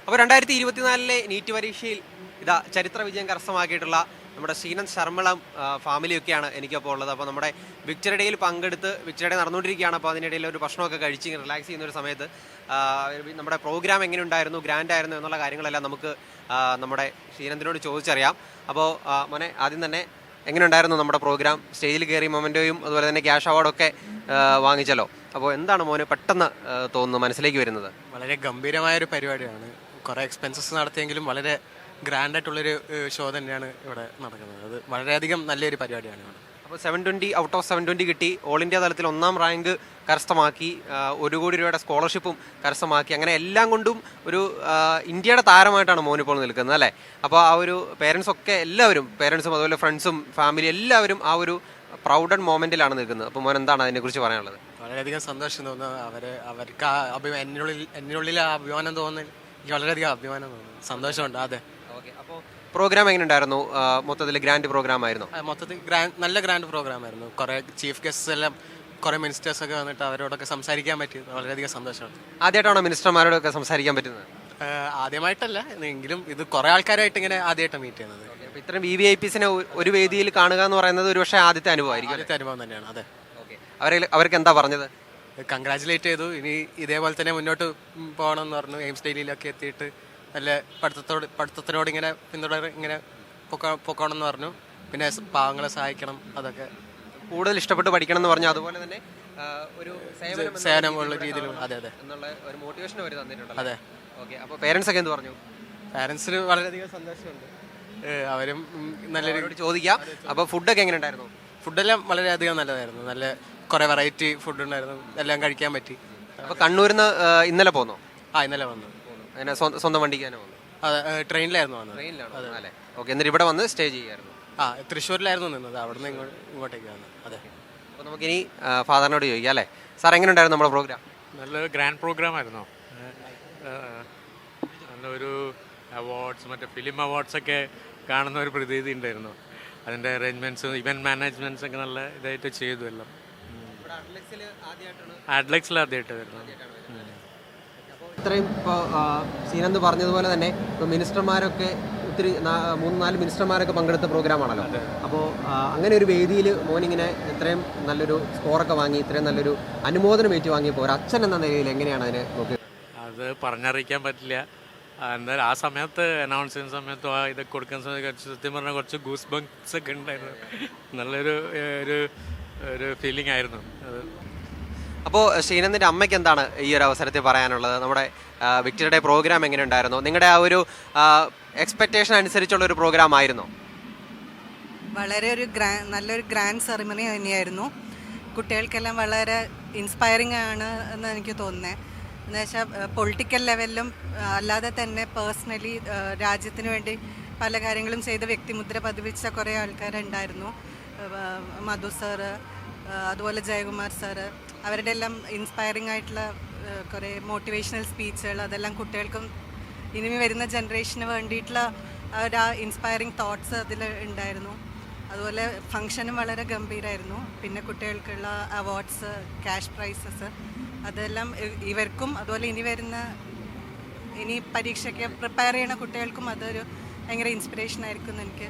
അപ്പോൾ 2024 നീറ്റ് പരീക്ഷയിൽ ഇതാ ചരിത്ര വിജയം കരസ്ഥമാക്കിയിട്ടുള്ള നമ്മുടെ ശ്രീനന്ദ് ശർമ്മളം ഫാമിലിയൊക്കെയാണ് എനിക്കപ്പോൾ ഉള്ളത്. അപ്പോൾ നമ്മുടെ വിക്ടറി ഡേയിൽ പങ്കെടുത്ത് വിക്ടറി ഡേ നടന്നുകൊണ്ടിരിക്കുകയാണ്. അപ്പോൾ അതിനിടയിൽ ഒരു ഭക്ഷണമൊക്കെ കഴിച്ച് റിലാക്സ് ചെയ്യുന്ന ഒരു സമയത്ത് നമ്മുടെ പ്രോഗ്രാം എങ്ങനെ ഉണ്ടായിരുന്നു, ഗ്രാൻഡ് ആയിരുന്നു എന്നുള്ള കാര്യങ്ങളെല്ലാം നമുക്ക് നമ്മുടെ ശ്രീനന്ദിനോട് ചോദിച്ചറിയാം. അപ്പോൾ മോനെ, ആദ്യം തന്നെ എങ്ങനെ ഉണ്ടായിരുന്നു നമ്മുടെ പ്രോഗ്രാം? സ്റ്റേജിൽ കയറി മൊമെൻറ്റോയും അതുപോലെ തന്നെ ക്യാഷ് അവാർഡൊക്കെ വാങ്ങിച്ചല്ലോ. അപ്പോൾ എന്താണ് മോന് പെട്ടെന്ന് തോന്നുന്നു മനസ്സിലേക്ക് വരുന്നത്? വളരെ ഗംഭീരമായൊരു പരിപാടിയാണ്. കുറേ എക്സ്പെൻസസ് നടത്തിയെങ്കിലും വളരെ ഗ്രാൻഡായിട്ടുള്ളൊരു ഷോ തന്നെയാണ് ഇവിടെ നടക്കുന്നത്. അത് വളരെയധികം നല്ലൊരു പരിപാടിയാണ് ഇവിടെ. അപ്പോൾ 720 ഔട്ട് ഓഫ് 720 കിട്ടി. ഓൾ ഇന്ത്യ തലത്തിൽ 1ാം റാങ്ക് കരസ്ഥമാക്കി, 1 കോടി രൂപയുടെ സ്കോളർഷിപ്പും കരസ്ഥമാക്കി. അങ്ങനെ എല്ലാം കൊണ്ടും ഒരു ഇന്ത്യയുടെ താരമായിട്ടാണ് മോനിപ്പോൾ നിൽക്കുന്നത് അല്ലേ? അപ്പോൾ ആ ഒരു പേരൻസൊക്കെ എല്ലാവരും, പേരൻസും അതുപോലെ ഫ്രണ്ട്സും ഫാമിലി എല്ലാവരും ആ ഒരു പ്രൗഡ് ആൻഡ് മൊമെന്റിലാണ് നിൽക്കുന്നത്. അപ്പോൾ മോൻ എന്താണ് അതിനെക്കുറിച്ച് പറയാനുള്ളത്? വളരെയധികം സന്തോഷം തോന്നുന്നു. അവർക്ക് ആ എന്നിനുള്ളിൽ ആ അഭിമാനം തോന്നുന്നതിൽ എനിക്ക് വളരെയധികം അഭിമാനം തോന്നുന്നു, സന്തോഷമുണ്ട്. അതെ. ഓക്കെ, അപ്പോൾ പ്രോഗ്രാം എങ്ങനെ ഉണ്ടായിരുന്നു? മൊത്തത്തിൽ ഗ്രാൻഡ് പ്രോഗ്രാം ആയിരുന്നു? മൊത്തത്തിൽ നല്ല ഗ്രാൻഡ് പ്രോഗ്രാം ആയിരുന്നു. കുറേ ചീഫ് ഗസ്റ്റ്സ് എല്ലാം, കുറേ മിനിസ്റ്റേഴ്സൊക്കെ വന്നിട്ട് അവരോടൊക്കെ സംസാരിക്കാൻ പറ്റിയത് വളരെയധികം സന്തോഷമാണ്. ആദ്യമായിട്ടാണോ മിനിസ്റ്റർമാരോടൊക്കെ സംസാരിക്കാൻ പറ്റുന്നത്? ആദ്യമായിട്ടല്ല എങ്കിലും ഇത് കുറേ ആൾക്കാരായിട്ട് ഇങ്ങനെ ആദ്യമായിട്ടാണ് മീറ്റ് ചെയ്യുന്നത്. അപ്പോൾ ഇത്രയും VVIPസിനെ ഒരു വേദിയിൽ കാണുക എന്ന് പറയുന്നത് ഒരു പക്ഷേ ആദ്യത്തെ അനുഭവമായിരിക്കും. ആദ്യത്തെ അനുഭവം തന്നെയാണ്. അതെ. ഓക്കെ, അവർക്ക് എന്താ പറഞ്ഞത്? കൺഗ്രാജുലേറ്റ് ചെയ്തു. ഇനി ഇതേപോലെ തന്നെ മുന്നോട്ട് പോകണമെന്ന് പറഞ്ഞു. എയിംസ് ഡെയിലിയിലൊക്കെ എത്തിയിട്ട് നല്ല പഠിത്തത്തിനോട് ഇങ്ങനെ ഇങ്ങനെ പൊക്കണമെന്ന് പറഞ്ഞു. പിന്നെ പാവങ്ങളെ സഹായിക്കണം, അതൊക്കെ കൂടുതൽ ഇഷ്ടപ്പെട്ട് പഠിക്കണം എന്ന് പറഞ്ഞു. അതുപോലെ തന്നെ ഒരു സേവനമുള്ള രീതിയിലും. അതെ അതെ എന്നുള്ള ഒരു മോട്ടിവേഷൻ അവർ തന്നിട്ടുണ്ട്. അതെ. ഓക്കെ, അപ്പോൾ പേരൻസ് ഒക്കെ എന്ത് പറഞ്ഞു? പാരൻസിന് വളരെയധികം സന്തോഷമുണ്ട്. അവരും നല്ലൊരു ചോദിക്കാം. അപ്പോൾ ഫുഡൊക്കെ എങ്ങനെ ഉണ്ടായിരുന്നു? ഫുഡെല്ലാം വളരെയധികം നല്ലതായിരുന്നു. നല്ല കുറേ വെറൈറ്റി ഫുഡ് ഉണ്ടായിരുന്നു, എല്ലാം കഴിക്കാൻ പറ്റി. അപ്പോൾ കണ്ണൂരിൽ നിന്ന് ഇന്നലെ പോന്നോ? ഇന്നലെ വന്നു. അങ്ങനെ സ്വന്തം വണ്ടിക്ക് തന്നെ വന്നു? അതെ, ട്രെയിനിലായിരുന്നു വന്നത്. ട്രെയിനിലാണ് അല്ലേ? ഓക്കെ, എന്നിട്ട് ഇവിടെ വന്ന് സ്റ്റേ ചെയ്യായിരുന്നു? തൃശ്ശൂരിലായിരുന്നു നിന്നത്, അവിടുന്ന് ഇങ്ങോട്ടേക്ക് വന്നു. അതെ. അപ്പോൾ നമുക്കിനി ഫാദറിനോട് ചോദിക്കാം അല്ലേ. സാർ, എങ്ങനെ ഉണ്ടായിരുന്നു നമ്മുടെ പ്രോഗ്രാം? നല്ലൊരു ഗ്രാൻഡ് പ്രോഗ്രാം ആയിരുന്നു. നല്ലൊരു അവാർഡ്സ്, മറ്റേ ഫിലിം അവാർഡ്സൊക്കെ കാണുന്ന ഒരു പ്രതീതി ഉണ്ടായിരുന്നു. അതിൻ്റെ അറേഞ്ച്മെൻറ്റ്സും ഇവൻറ്റ് മാനേജ്മെൻറ്റ്സ് ഒക്കെ നല്ല ഇതായിട്ട് ചെയ്തു എല്ലാം. ആഡ്ലക്സിൽ ആദ്യമായിട്ട് വരുന്നു. ഇത്രയും ഇപ്പോൾ ശ്രീനന്ദ് പറഞ്ഞതുപോലെ തന്നെ ഇപ്പോൾ മിനിസ്റ്റർമാരൊക്കെ ഒത്തിരി 3-4 മിനിസ്റ്റർമാരൊക്കെ പങ്കെടുത്ത പ്രോഗ്രാമാണല്ലോ. അപ്പോൾ അങ്ങനെ ഒരു വേദിയിൽ മോനിങ്ങനെ ഇത്രയും നല്ലൊരു സ്കോറൊക്കെ വാങ്ങി, ഇത്രയും നല്ലൊരു അനുമോദനം ഏറ്റുവാങ്ങിയപ്പോൾ ഒരു അച്ഛൻ എന്ന നിലയിൽ എങ്ങനെയാണ് അതിനെ നോക്കിയത്? അത് പറഞ്ഞറിയിക്കാൻ പറ്റില്ല. എന്തായാലും ആ സമയത്ത് അനൗൺസ് ചെയ്യുന്ന സമയത്തും ഇതൊക്കെ കൊടുക്കുന്ന സമയത്ത് സത്യം പറഞ്ഞാൽ കുറച്ച് ഗൂസ് ബംപ്സ് ഒക്കെ ഉണ്ടായിരുന്നു. നല്ലൊരു ഒരു ഫീലിംഗ് ആയിരുന്നു അത്. അപ്പോൾ ശ്രീനന്ദിൻ്റെ അമ്മയ്ക്ക് എന്താണ് ഈ ഒരു അവസരത്തിൽ പറയാനുള്ളത്? നമ്മുടെ വിക്ടറി ഡേ പ്രോഗ്രാം എങ്ങനെ ഉണ്ടായിരുന്നു? നിങ്ങളുടെ ആ ഒരു എക്സ്പെക്റ്റേഷൻ അനുസരിച്ചുള്ള ഒരു പ്രോഗ്രാം ആയിരുന്നോ? വളരെ നല്ലൊരു ഗ്രാൻഡ് സെറിമണി തന്നെയായിരുന്നു. കുട്ടികൾക്കെല്ലാം വളരെ ഇൻസ്പയറിംഗ് ആണ് എന്ന് എനിക്ക് തോന്നുന്നത്. എന്ന് വെച്ചാൽ പൊളിറ്റിക്കൽ ലെവലിലും അല്ലാതെ തന്നെ പേഴ്സണലി രാജ്യത്തിന് വേണ്ടി പല കാര്യങ്ങളും ചെയ്ത് വ്യക്തിമുദ്ര പതിപ്പിച്ച കുറേ ആൾക്കാരുണ്ടായിരുന്നു. മധു സാറ്, അതുപോലെ ജയകുമാർ സാറ്, അവരുടെ എല്ലാം ഇൻസ്പയറിംഗ് ആയിട്ടുള്ള കുറേ മോട്ടിവേഷണൽ സ്പീച്ചുകൾ, അതെല്ലാം കുട്ടികൾക്കും ഇനി വരുന്ന ജനറേഷന് വേണ്ടിയിട്ടുള്ള ഒരു ഇൻസ്പയറിംഗ് തോട്ട്സ് അതിൽ ഉണ്ടായിരുന്നു. അതുപോലെ ഫങ്ഷനും വളരെ ഗംഭീരമായിരുന്നു. പിന്നെ കുട്ടികൾക്കുള്ള അവാർഡ്സ്, ക്യാഷ് പ്രൈസസ്, അതെല്ലാം ഇവർക്കും അതുപോലെ ഇനി പരീക്ഷയ്ക്ക് പ്രിപ്പയർ ചെയ്യുന്ന കുട്ടികൾക്കും അതൊരു ഭയങ്കര ഇൻസ്പിറേഷൻ ആയിരിക്കും എന്ന് എനിക്ക്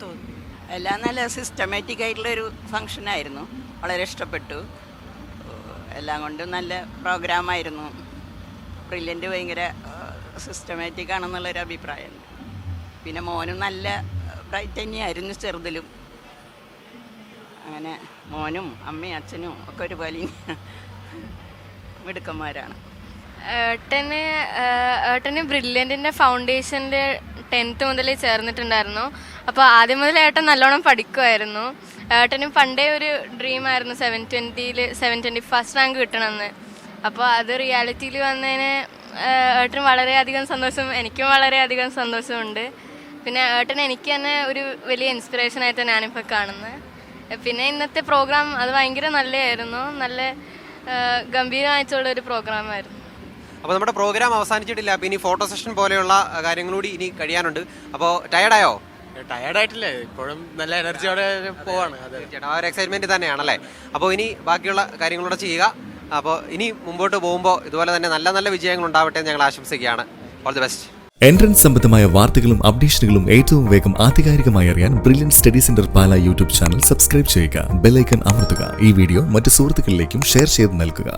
തോന്നുന്നു. എല്ലാം നല്ല സിസ്റ്റമാറ്റിക് ആയിട്ടുള്ളൊരു ഫങ്ഷനായിരുന്നു. വളരെ ഇഷ്ടപ്പെട്ടു. എല്ലാം കൊണ്ടും നല്ല പ്രോഗ്രാമായിരുന്നു. ബ്രില്യൻ്റ്, ഭയങ്കര സിസ്റ്റമാറ്റിക് ആണെന്നുള്ളൊരു അഭിപ്രായമുണ്ട്. പിന്നെ മോനും നല്ല ബ്രൈറ്റ് തന്നെയായിരുന്നു ചെറുതിലും. അങ്ങനെ മോനും അമ്മയും അച്ഛനും ഒക്കെ ഒരുപോലെ മിടുക്കന്മാരാണ്. ഏട്ടന് ബ്രില്യൻറ്റിൻ്റെ ഫൗണ്ടേഷൻ്റെ 10th മുതൽ ചേർന്നിട്ടുണ്ടായിരുന്നു. അപ്പോൾ ആദ്യം മുതൽ ഏട്ടൻ നല്ലോണം പഠിക്കുമായിരുന്നു. ഏട്ടനും പണ്ടേ ഒരു ഡ്രീമായിരുന്നു 720 ഫസ്റ്റ് റാങ്ക് കിട്ടണമെന്ന്. അപ്പോൾ അത് റിയാലിറ്റിയിൽ വന്നതിന് ഏട്ടന് വളരെയധികം സന്തോഷം, എനിക്കും വളരെയധികം സന്തോഷമുണ്ട്. പിന്നെ ഏട്ടൻ എനിക്ക് തന്നെ ഒരു വലിയ ഇൻസ്പിറേഷനായിട്ട് ഞാനിപ്പോൾ കാണുന്നത്. പിന്നെ ഇന്നത്തെ പ്രോഗ്രാം അത് ഭയങ്കര നല്ലതായിരുന്നു. നല്ല ഗംഭീരമായിട്ടുള്ളൊരു പ്രോഗ്രാമായിരുന്നു. അപ്പോൾ നമ്മുടെ പ്രോഗ്രാം അവസാനിച്ചിട്ടില്ല. അപ്പോൾ ഇനി ഫോട്ടോ സെഷൻ പോലെയുള്ള കാര്യങ്ങളൂടി ഇനി കഴിയാനുണ്ട്. അപ്പോൾ ടയർഡായോ? ടയർഡായിട്ടില്ല, ഇപ്പോഴും നല്ല എനർജിയോടെ പോവാണ്. ആ ഒരു എക്സൈറ്റ്മെന്റ് തന്നെയാണല്ലേ. അപ്പോൾ ഇനി ബാക്കിയുള്ള കാര്യങ്ങളൂടെ ചെയ്യുക. അപ്പോൾ ഇനി മുമ്പോട്ട് പോകുമ്പോൾ ഇതുപോലെ തന്നെ നല്ല നല്ല വിജയങ്ങൾ ഉണ്ടാവട്ടെ എന്ന് ഞങ്ങൾ ആശംസിക്കുകയാണ്. All the best. എൻട്രൻസ് സംബന്ധമായ വാർത്തകളും അപ്ഡേഷനുകളും ഏറ്റവും വേഗം ആധികാരികമായി അറിയാൻ ബ്രില്യൻറ്റ് സ്റ്റഡി സെന്റർ പാല യൂട്യൂബ് ചാനൽ സബ്സ്ക്രൈബ് ചെയ്യുക. ബെൽ ഐക്കൺ അമർത്തുക. ഈ വീഡിയോ മറ്റ് സുഹൃത്തുക്കളിലേക്കും ഷെയർ ചെയ്ത് നൽകുക.